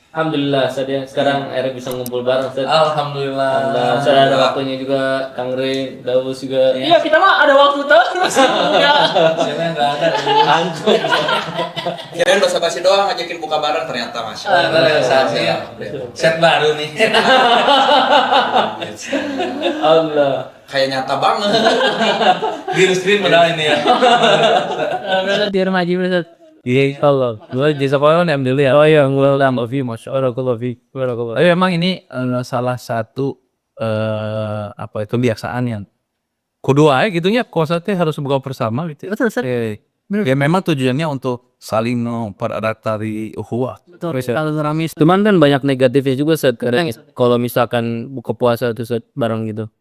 Alhamdulillah, Ustaz ya. Sekarang akhirnya bisa ngumpul bareng, Ustaz. Alhamdulillah. Alhamdulillah, Ustaz ada waktunya juga, Kang Ray, Daus juga. Iya, kita mah ada waktu terus. Siapa yang nggak ada? Anjir. Kirain basa-basi doang ngajakin buka bareng ternyata Mas. Realisasi ya. Set baru nih. Allah. Kayak nyata banget. Green screen padahal ini ya. Di rumah Jibril, Ustaz. Iya, Allah. Gue di sekolah nih ambil ya. Oh iya, gue lama fi, masya Allah, Tapi memang ini salah satu apa itu kebiasaan yang kedua ya gitunya konsepnya harus buka bersama gitu. Betul, Ustaz. Ya memang tujuannya untuk saling mempererat tali ukhuwah. Betul. Kalau ramis. Cuman kan banyak negatifnya juga, Ustaz. Kadang kalau misalkan buka puasa tuh, Ustaz, bareng gitu.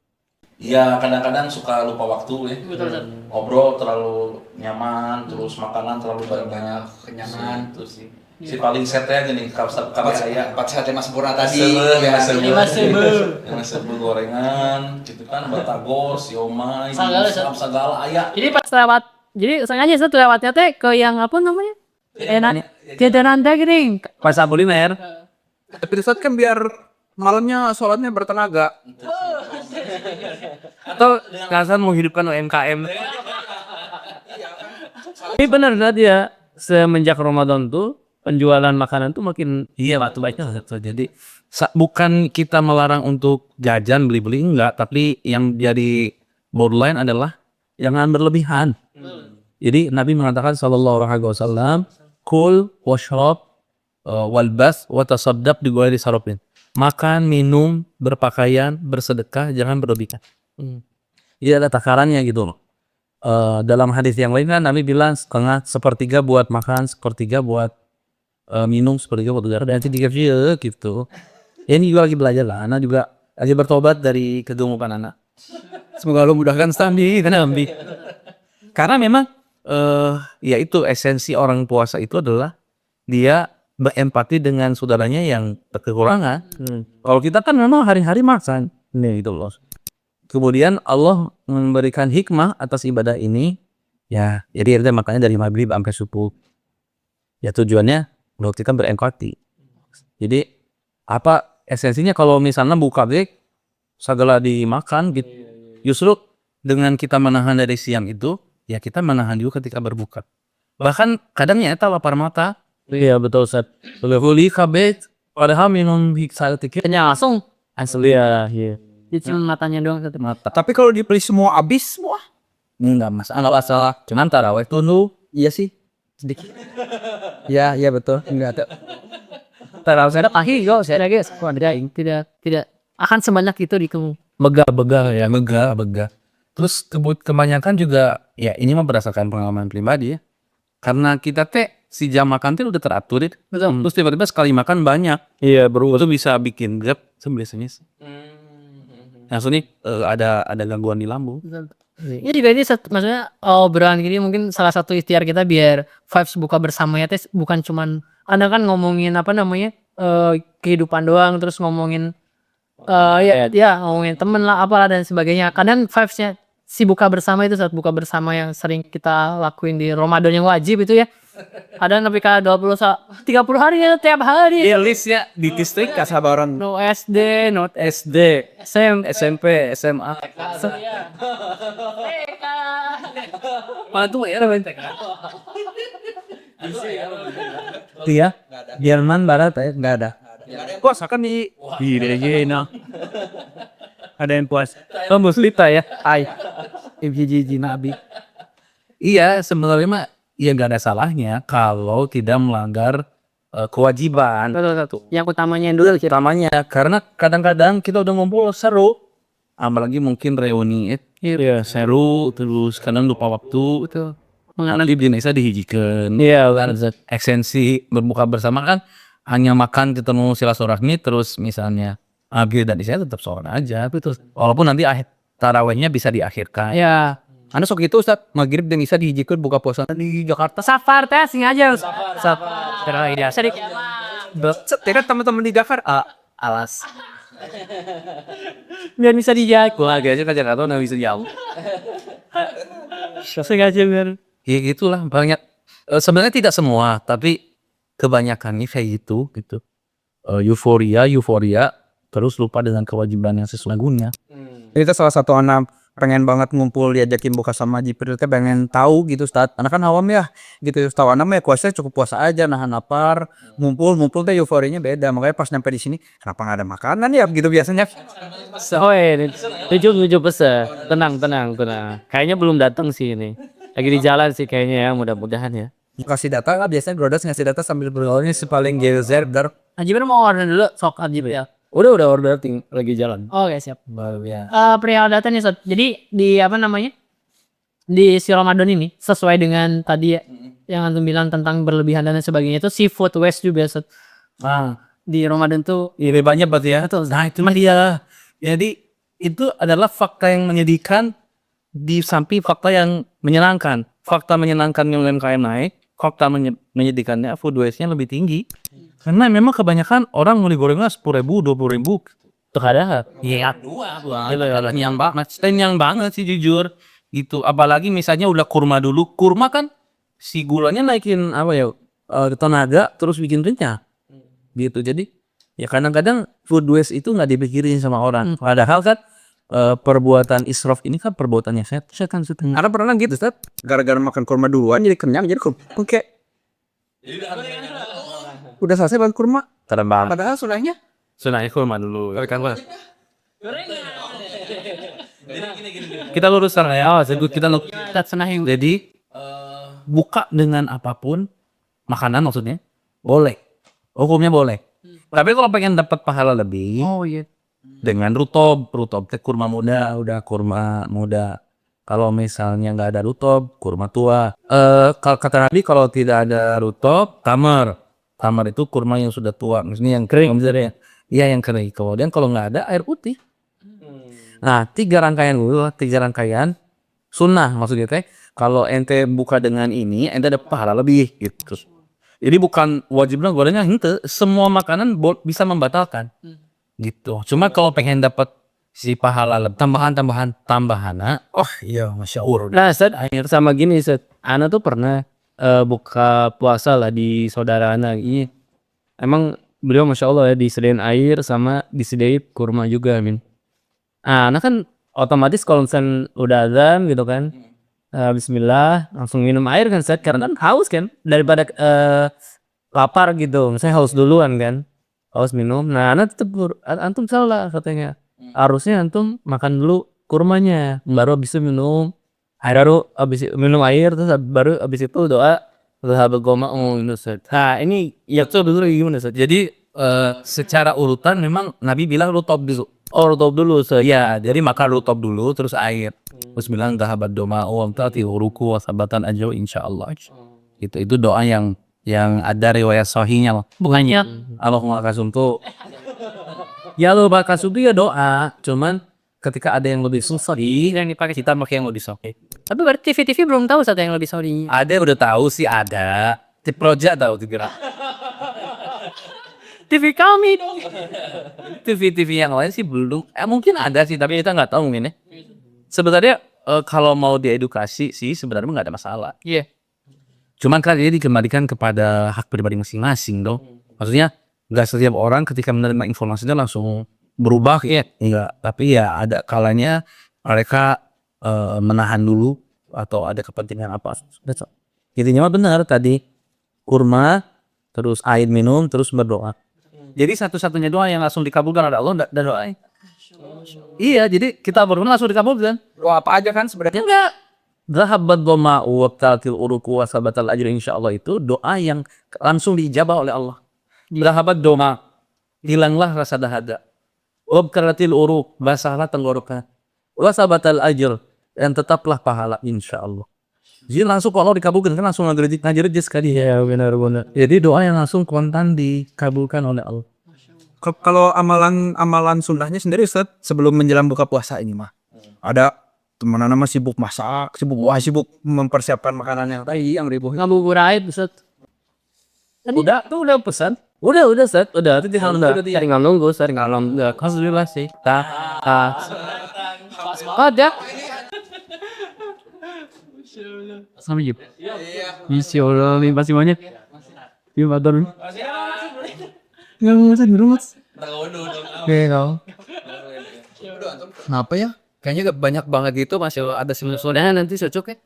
Ya kadang-kadang suka lupa waktu ya. Betul, Ustaz. Ngobrol terlalu nyaman, terus makanan terlalu banyak kenyangan itu sih. Si paling setnya gini kalau saya Empat sehat Mas Purna tadi. Lima sebu. yang sebelum gorengan, gitu kan, batagor, siomay, Segala, segala aya. Jadi pas lewat, jadi sengaja Ustaz lewatnya teh ke yang apa namanya? Enak. Tiada nanti gini. Pas Apoliner, Tapi Ustadz kan biar malamnya sholatnya bertenaga. atau kalian menghidupkan UMKM. Tapi benar, Ustaz ya. Semenjak Ramadan tuh penjualan makanan tuh makin Iya, waktu baiknya jadi bukan kita melarang untuk jajan beli-beli enggak, tapi yang jadi borderline adalah jangan berlebihan. Jadi Nabi mengatakan sallallahu alaihi wasallam, kul washrab walbas watasaddaq di ghairi sarafin. Makan, minum, berpakaian, bersedekah, jangan berlebihan. Iya, ada takarannya gitu loh. Dalam hadis yang lain kan Nabi bilang sepertiga buat makan, sepertiga buat minum, sepertiga buat udara, dan tiga gitu. Ya, ini juga lagi belajar lah. Anak juga lagi bertobat dari kedungupan anak. Semoga Allah mudahkan Sandi karena Nabi. Karena memang ya itu esensi orang puasa itu adalah dia berempati dengan saudaranya yang kekurangan. Kalau kita kan memang hari-hari makan, nih gitu loh. Kemudian Allah memberikan hikmah atas ibadah ini, ya jadi kita makanya dari maghrib sampai subuh. Ya tujuannya untuk kita berempati. Jadi apa esensinya kalau misalnya buka break segala dimakan gitu. Justru dengan kita menahan dari siang itu, ya kita menahan juga ketika berbuka. Bahkan kadang nyata lapar mata. iya betul, Ustaz. Boleh kabeh padahal minum hiksa tiket Kenyang langsung. Asli ya, iya. Jadi cuma matanya doang Ustaz. mata. Tapi kalau dibeli semua habis semua. Enggak masalah. Cuman taraweh dulu. Iya sih. Sedikit. Ya, iya betul. Enggak ada. Tarawih saya pagi kok saya lagi. Kok tidak akan sebanyak itu di kamu. Megah. Terus kebanyakan juga ya ini mah berdasarkan pengalaman pribadi ya. Karena kita si jam makan tuh udah teratur ya. Betul. Terus tiba-tiba sekali makan banyak. Iya, berubah. Itu bisa bikin grab sebenarnya. Langsung nih ada gangguan di lambung. Ya juga ini maksudnya obrolan gini mungkin salah satu ikhtiar kita biar vibes buka bersama ya bukan cuman Anda kan ngomongin apa namanya kehidupan doang terus ngomongin ya ngomongin temen lah apalah dan sebagainya. Kadang vibesnya si buka bersama itu saat buka bersama yang sering kita lakuin di Ramadan yang wajib itu ya. Ada lebih ke 30 hari ya tiap hari. Iya listnya di distrik kasabaran. No SD, not SD, SMP, SMA. Mana tuh ya namanya TK? Iya, Jerman Barat ya nggak ada. Puasa kan di Regina. Ada yang puasa. Oh muslita ya, IBJJ Nabi. Iya sebenarnya mah ya nggak ada salahnya kalau tidak melanggar kewajiban. Betul satu. Yang utamanya dulu Utamanya karena kadang-kadang kita udah ngumpul seru, apalagi mungkin reuni Iya. seru terus kadang lupa waktu itu. Karena di Indonesia dihijikan. Iya, kan, Ustaz. Esensi berbuka bersama kan hanya makan ketemu silaturahmi terus misalnya akhir dan saya tetap sholat aja betul. Walaupun nanti tarawehnya bisa diakhirkan. ya Anda sok gitu Ustaz, maghrib dan isya dihijikeun buka puasa di Jakarta. safar teh sing aja safar ya sedikit Tidak teman-teman di Jakarta. Alas. biar bisa dijak Keluarga aja ke Jakarta nggak bisa jauh. sengaja biar Ya gitulah banyak. Sebenarnya tidak semua, tapi kebanyakannya kayak gitu. euforia terus lupa dengan kewajiban yang sesungguhnya. Itu salah satu anak pengen banget ngumpul diajakin buka sama Jibril teh pengen tahu gitu Ustaz. Anak kan awam ya gitu. Tahu anak mah ya puasa cukup puasa aja nahan lapar, ngumpul tuh euforinya beda. Makanya pas nyampe di sini kenapa nggak ada makanan ya gitu biasanya. Tujuh pesan. Tenang. Kayaknya belum datang sih ini. Lagi di jalan sih kayaknya ya, mudah-mudahan ya. Kasih data lah biasanya Brodas ngasih data sambil bergaulnya si paling gezer dar. Ajibir mau order dulu sok Ajibir ya. Udah order lagi jalan. Oke siap. Baru ya. Perihal data nih Sot. Jadi di apa namanya? Di si Ramadan ini sesuai dengan tadi ya yang antum bilang tentang berlebihan dan lain sebagainya itu si food waste juga Sot. Nah, Di Ramadan tuh ini banyak berarti ya. Nah, itu mah dia. Jadi itu adalah fakta yang menyedihkan di samping fakta yang menyenangkan. Fakta menyenangkannya UMKM naik, fakta menyedihkannya food waste-nya lebih tinggi. Karena memang kebanyakan orang mau digorengnya 10.000, 20.000. Terkadang Iya, kenyang banget sih jujur. Gitu. Apalagi misalnya udah kurma dulu. Kurma kan si gulanya naikin apa ya? Tenaga terus bikin kenyang. Gitu. Jadi ya kadang-kadang food waste itu nggak dipikirin sama orang. Padahal kan perbuatan israf ini kan perbuatannya setan. Ada pernah gitu Ustaz? Gara-gara makan kurma duluan jadi kenyang jadi kayak udah selesai makan kurma. Terbang. Padahal sunahnya Sunahnya kurma dulu. Kan Pak? Kita luruskan ya. Kita senahin. Jadi buka dengan apapun makanan maksudnya boleh. Hukumnya boleh. Tapi kalau pengen dapat pahala lebih dengan rutob teh kurma muda, udah kurma muda. Kalau misalnya nggak ada rutob, kurma tua. Kata Nabi kalau tidak ada rutob, tamar. Tamar itu kurma yang sudah tua, maksudnya yang kering misalnya. Iya yang kering. Kemudian kalau nggak ada air putih. Nah, 3 rangkaian sunnah maksudnya teh. Kalau ente buka dengan ini, ente ada pahala lebih gitu. Jadi bukan wajibnya gorengnya ente, semua makanan bisa membatalkan. Gitu. Cuma kalau pengen dapat si pahala tambahan, oh iya masya Allah. Nah, Set, sama gini, Set. Ana tuh pernah buka puasa lah di saudara Ana. Iya. Emang beliau masya Allah ya disediain air sama disediain kurma juga, Min. Nah, Ana kan otomatis kalau misalnya udah azan gitu kan, Bismillah langsung minum air kan Set. Karena kan haus kan daripada lapar gitu. Misalnya haus duluan kan, haus minum. Nah, Ana tetep antum salah katanya. Harusnya antum makan dulu kurmanya, baru habis itu minum air, minum air terus baru habis itu doa zahabal goma'u Ustaz. Nah ini ya tuh dulu gimana Ustaz? Jadi secara urutan memang Nabi bilang rutob dulu. Oh, rutob dulu Ustaz. Ya, jadi makan rutob dulu terus air. Terus bilang zahabad doma'u wa ta'ti uruku wa sabatan ajau insyaallah. Itu doa yang ada riwayat sahihnya loh. bukannya Allahumma kasum tuh. Ya lo bakasum tuh ya doa, cuman ketika ada yang lebih susah yang dipakai. kita pakai yang lebih sahih. Tapi berarti TV belum tahu satu yang lebih Saudi. Ada udah tahu sih ada. Tip project tahu tiga. TV kami dong. TV yang lain sih belum. Mungkin ada sih tapi kita nggak tahu mungkin ya. Sebenarnya kalau mau diedukasi sih sebenarnya nggak ada masalah. Iya. Cuman kan ini dikembalikan kepada hak pribadi masing-masing dong. Maksudnya nggak setiap orang ketika menerima informasinya langsung berubah ya. Enggak. Tapi ya ada kalanya mereka menahan dulu atau ada kepentingan apa. Intinya mah benar tadi kurma terus air minum terus berdoa. Jadi satu-satunya doa yang langsung dikabulkan oleh Allah dan doa. Iya, jadi kita berdoa langsung dikabulkan. doa apa aja kan sebenarnya. Enggak. Zahabad dhama'u wa ta'til uruku wa sabatal ajri insyaallah itu doa yang langsung diijabah oleh Allah. Zahabad doma, hilanglah rasa dahaga. Wabkaratil uruk, basahlah tenggorokan. Wa sabatal ajr, dan tetaplah pahala insyaallah. Jadi langsung kalau dikabulkan kan langsung ngajar sekali. Iya, benar. Jadi doa yang langsung kontan dikabulkan oleh Allah. Kalau amalan sunnahnya sendiri Ustaz, sebelum menjelang buka puasa ini mah ada teman nama sibuk masak, sibuk mempersiapkan makanan yang tadi yang ribuh. Ngabuburit Ustaz. Udah pesan. Udah Ustaz, udah itu Tinggal nunggu, tinggal nunggu. Alhamdulillah sih. Ada. Sama Jib. Insya Allah, pasti banyak. Iya, Batur. Nggak usah dulu mas. Oke, kau. Kenapa ya? Kayaknya banyak banget gitu masih ada Sudah nanti cocok ya.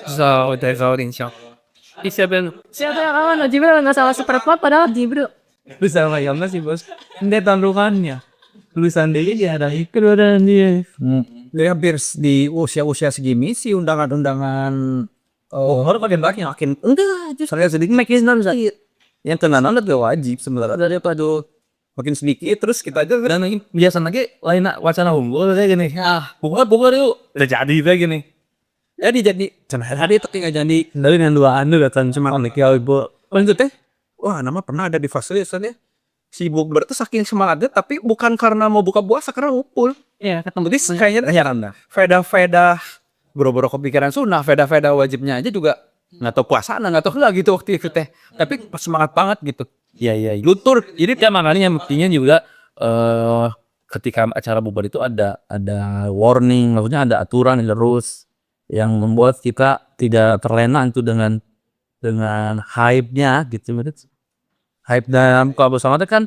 so insya Allah. Siapa yang kawan? Jibril nggak salah seperempat padahal Jibril. Bisa bayangnya sih bos. Ini taruhannya. Tulisan dia ada kedua dan dia. Jadi hampir di usia-usia segini sih undangan-undangan harus makin enggak justru saya sedikit makin sedikit yang tenanan udah wajib sebenarnya daripada makin sedikit terus kita aja Dan ini biasa lagi lain wacana unggul kayak gini. Buka yuk. Udah jadi kayak gini. jadi cenah hari itu tinggal jadi Dari yang dua anu datang cuma nih ibu. lanjut teh wah nama pernah ada di fase ya sibuk berarti saking semangatnya tapi bukan karena mau buka puasa karena ngumpul Iya, ketemu jadi kayaknya veda boro-boro kepikiran sunnah veda wajibnya aja juga nggak tahu puasa nggak tahu nggak gitu waktu itu teh tapi semangat banget gitu Iya. Lutur. Jadi ya makanya buktinya juga ketika acara bubar itu ada warning, maksudnya ada aturan yang terus yang membuat kita tidak terlena itu dengan hype-nya gitu. Hype dalam buka bersama itu kan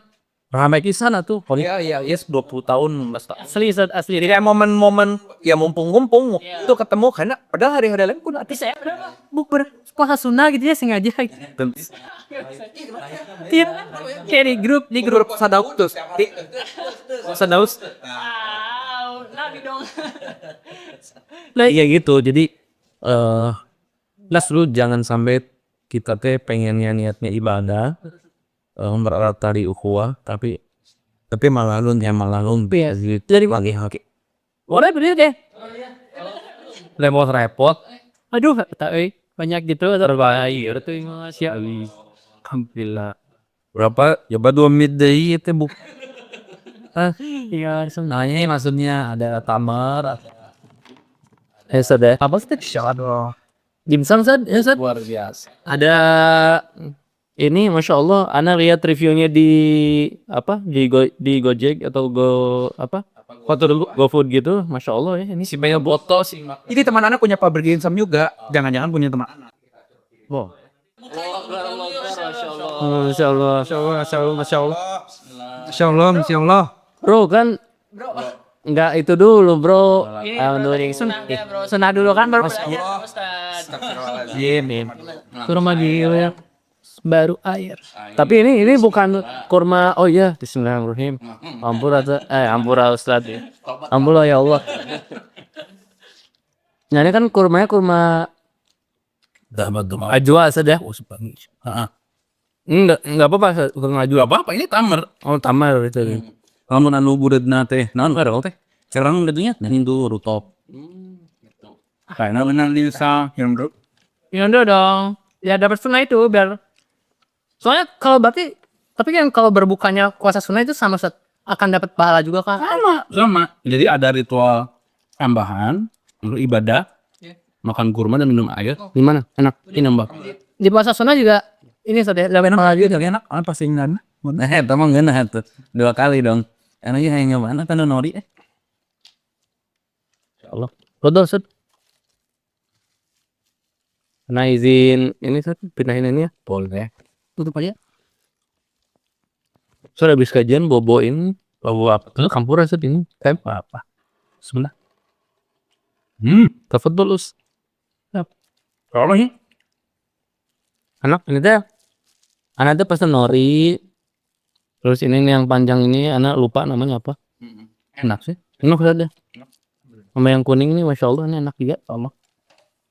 ramai kisan tuh. iya 20 tahun asli asli. jadi kayak momen-momen ya mumpung itu ketemu karena padahal hari-hari lain pun artis saya Bukber puasa sunnah gitu ya sengaja. Iya, kayak di grup sadauk terus Sadaus. Nabi dong. Iya gitu. Jadi lu jangan sampai kita teh pengennya niatnya ibadah berat tali ukhuwah tapi malah lu Iya. gitu. Jadi Lagi hoki. boleh bener deh. Repot. Aduh, tak banyak gitu Terbaik tuh Mas ya. Alhamdulillah. Berapa? Coba 2 midday itu bu. Iya, Nanya maksudnya ada tamar. Sudah. apa sih? Dimsum sad, ya sad. Luar biasa. Ada ini masya Allah, Ana lihat reviewnya di apa di Gojek atau foto dulu GoFood gitu, masya Allah ya ini Si banyak botol sih. jadi teman anak punya pabrik insam juga jangan-jangan punya teman anak Wow. masya Allah. Masya Allah Bro kan nggak itu dulu bro, sunah dulu kan baru kurma gila ya baru air. Tapi ini bukan kurma. Oh iya, Bismillahirrahmanirrahim. Ampura Ustaz ya. Ampura ya Allah. Nah ini kan kurmanya kurma ajwa saja. Enggak apa-apa, kurma ajwa. Apa ini tamer? Oh tamar itu. Kamu nanu buredna teh. Naon karo teh? Sekarang gedenya dan itu rooftop. Kayaknya benar Lisa yang bro. Ya udah dong. Ya dapat sunnah itu biar. Soalnya kalau berarti tapi kan kalau berbukanya puasa sunnah itu sama akan dapat pahala juga kan? Sama. Jadi ada ritual tambahan untuk ibadah, makan kurma dan minum air. Gimana? Enak. Ini nambah. Di puasa sunnah juga ini sudah dapat pahala juga. enak pasti nggak Tamang gana tuh 2 kali dong. Enaknya yang mana kan nori Allah. Betul, Sud. Nah izin ini Sud, pindahin ini ya. boleh. Tutup aja. Sudah habis kajian boboin bawa apa tuh kampur Sud ini. Kayak apa? Sebentar. Tafadhol Us. Kalau ini Anak ini teh. Anak teh pesan nori. Terus ini yang panjang ini anak lupa namanya apa. Enak sih. Enak saja. Sama yang kuning ini masya Allah ini enak juga. Allah.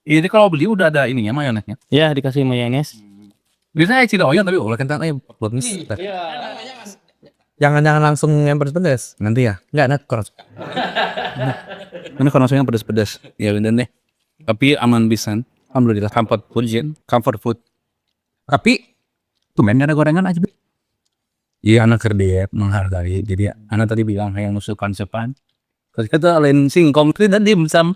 ini kalau beli udah ada ininya mayonesnya. Ya dikasih mayones. Biasanya cidoyan tapi ulah kentang buat jangan langsung yang pedas nanti ya. nggak enak kurang Ini kalau yang pedas-pedas. Ya bener deh. Tapi aman pisan. Alhamdulillah comfort food. tapi tuh main ada gorengan aja Iya anak kerdiet menghargai. Jadi anak tadi bilang yang nusuk konsepan. Terus kata lain singkong itu dan dimsum.